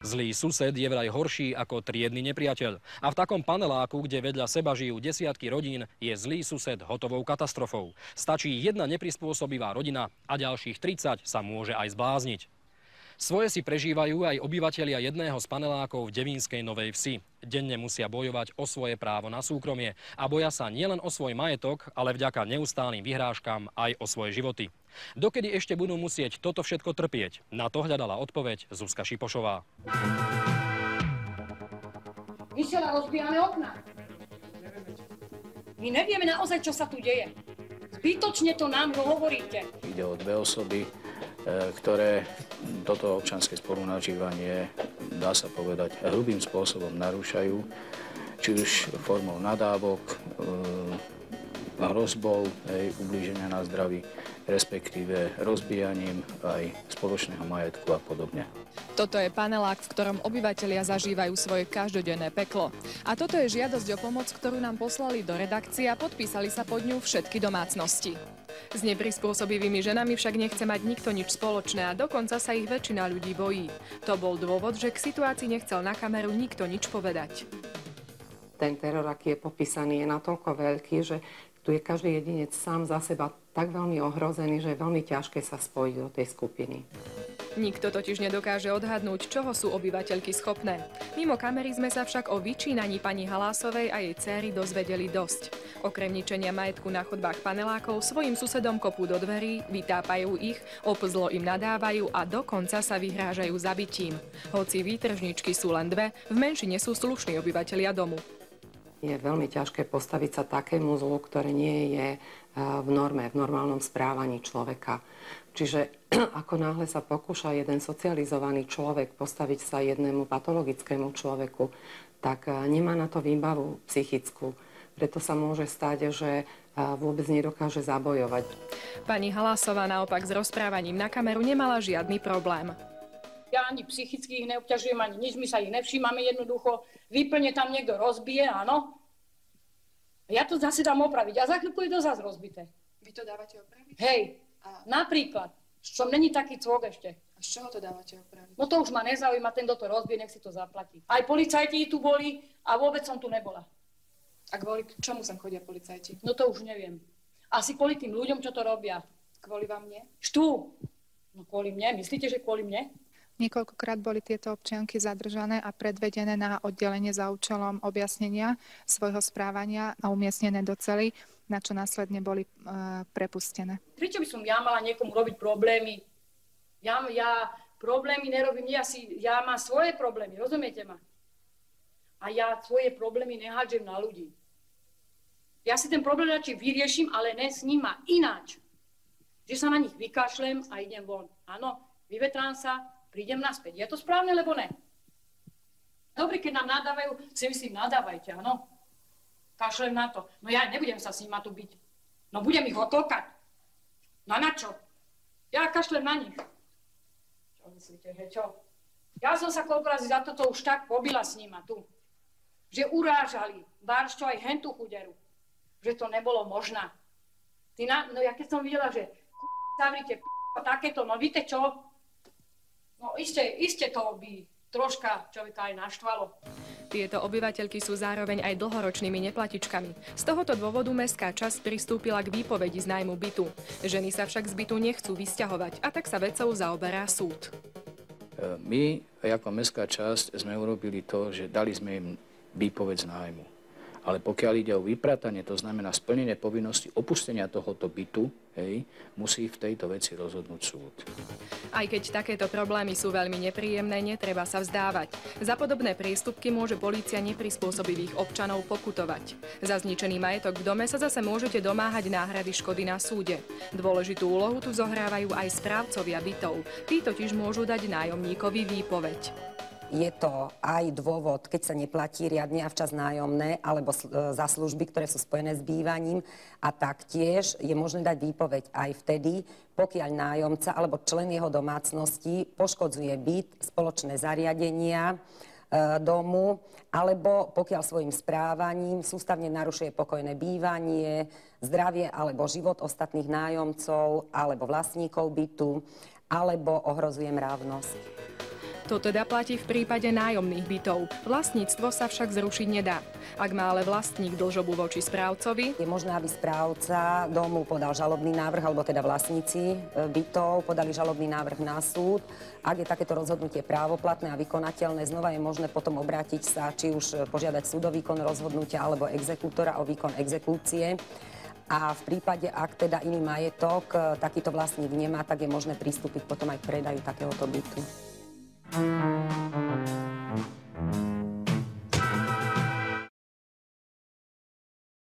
Zlý sused je vraj horší ako triedny nepriateľ. A v takom paneláku, kde vedľa seba žijú desiatky rodín, je zlý sused hotovou katastrofou. Stačí jedna neprispôsobivá rodina a ďalších 30 sa môže aj zblázniť. Svoje si prežívajú aj obyvatelia jedného z panelákov v Devínskej Novej Vsi. Denne musia bojovať o svoje právo na súkromie a boja sa nielen o svoj majetok, ale vďaka neustálym vyhrážkam aj o svoje životy. Dokedy ešte budú musieť toto všetko trpieť? Na to hľadala odpoveď Zuzka Šipošová. Vysiela, rozbijame okná. My nevieme naozaj, čo sa tu deje. Zbytočne to nám hovoríte. Ide o dve osoby, ktoré toto občianske spolunažívanie, dá sa povedať, hrubým spôsobom narúšajú, či už formou nadávok, hrozbou, ublíženia na zdraví, respektíve rozbíjaním aj spoločného majetku a podobne. Toto je panelák, v ktorom obyvatelia zažívajú svoje každodenné peklo. A toto je žiadosť o pomoc, ktorú nám poslali do redakcie a podpísali sa pod ňu všetky domácnosti. S neprispôsobivými ženami však nechce mať nikto nič spoločné a dokonca sa ich väčšina ľudí bojí. To bol dôvod, že k situácii nechcel na kameru nikto nič povedať. Ten teror, aký je popísaný, je natoľko veľký, že tu je každý jedinec sám za seba tak veľmi ohrozený, že je veľmi ťažké sa spojiť do tej skupiny. Nikto totiž nedokáže odhadnúť, čoho sú obyvateľky schopné. Mimo kamery sme sa však o vyčínaní pani Halásovej a jej dcéry dozvedeli dosť. Okrem ničenia majetku na chodbách panelákov svojim susedom kopú do dverí, vytápajú ich, opzlo im nadávajú a dokonca sa vyhrážajú zabitím. Hoci výtržničky sú len dve, v menšine sú slušní obyvatelia domu. Je veľmi ťažké postaviť sa takému zlu, ktoré nie je v norme, v normálnom správaní človeka. Čiže ako náhle sa pokúša jeden socializovaný človek postaviť sa jednému patologickému človeku, tak nemá na to výbavu psychickú. Preto sa môže stať, že vôbec nedokáže zabojovať. Pani Halásová naopak s rozprávaním na kameru nemala žiadny problém. Ja ani psychicky ich neobťažujem, ani nič, my sa ich nevšímame jednoducho. Výplne tam niekto rozbije, áno. A ja to zase dám opraviť. A za chvíľku je to zase rozbité. Vy to dávate opraviť? Hej, napríklad, som není taký cvok ešte. A z čoho to dávate opraviť? No to už ma nezaujíma, ten, kto to rozbije, nech si to zaplatí. Aj policajti tu boli a vôbec som tu nebola. A kvôli čomu sem chodia policajti? No to už neviem. Asi kvôli tým ľuďom, čo to robia. Kvôli vám nie? Štú. No kvôli mne. Myslíte, že kvôli mne? Niekoľkokrát boli tieto občianky zadržané a predvedené na oddelenie za účelom objasnenia svojho správania a umiestnené do cely, na čo následne boli prepustené. Prečo by som ja mala niekomu robiť problémy? Ja problémy nerobím, ja mám svoje problémy, rozumiete ma? A ja svoje problémy nehádžem na ľudí. Ja si ten problém radšej vyrieším, ale ne s nima ináč. Že sa na nich vykašlem a idem von. Áno, vyvetrám sa, prídem naspäť. Je to správne, lebo ne? Dobre, keď nám nadávajú, si myslím, nadávajte, áno? Kašlem na to. No ja nebudem sa s nima tu byť. No budem ich otlkať. No na čo? Ja kašlem na nich. Čo myslíte, že čo? Ja som sa koľkokrát za toto už tak pobila s nima tu. Že urážali, báršťo aj hentu chuderu. Že to nebolo možná. No ja keď som videla, že zavrite takéto, no víte čo? No iste to by troška človeka aj naštvalo. Tieto obyvateľky sú zároveň aj dlhoročnými neplatičkami. Z tohoto dôvodu mestská časť pristúpila k výpovedi z nájmu bytu. Ženy sa však z bytu nechcú vysťahovať a tak sa vecou zaoberá súd. My, ako mestská časť, sme urobili to, že dali sme im výpoveď z nájmu. Ale pokiaľ ide o vypratanie, to znamená splnenie povinnosti opustenia tohoto bytu, musí v tejto veci rozhodnúť súd. Aj keď takéto problémy sú veľmi nepríjemné, netreba sa vzdávať. Za podobné priestupky môže polícia neprispôsobivých občanov pokutovať. Za zničený majetok v dome sa zase môžete domáhať náhrady škody na súde. Dôležitú úlohu tu zohrávajú aj správcovia bytov. Tí totiž môžu dať nájomníkovi výpoveď. Je to aj dôvod, keď sa neplatí riadne a včas nájomné alebo za služby, ktoré sú spojené s bývaním. A taktiež je možné dať výpoveď aj vtedy, pokiaľ nájomca alebo člen jeho domácnosti poškodzuje byt, spoločné zariadenia domu, alebo pokiaľ svojim správaním sústavne narušuje pokojné bývanie, zdravie alebo život ostatných nájomcov alebo vlastníkov bytu, alebo ohrozuje mravnosť. To teda platí v prípade nájomných bytov. Vlastníctvo sa však zrušiť nedá. Ak má ale vlastník dlžobu voči správcovi, je možné, aby správca domu podal žalobný návrh, alebo teda vlastníci bytov podali žalobný návrh na súd. Ak je takéto rozhodnutie právoplatné a vykonateľné, znova je možné potom obrátiť sa, či už požiadať súdovýkon rozhodnutia alebo exekútora o výkon exekúcie. A v prípade, ak teda iný majetok takýto vlastník nemá, tak je možné pristúpiť potom aj k predaju takéhoto bytu.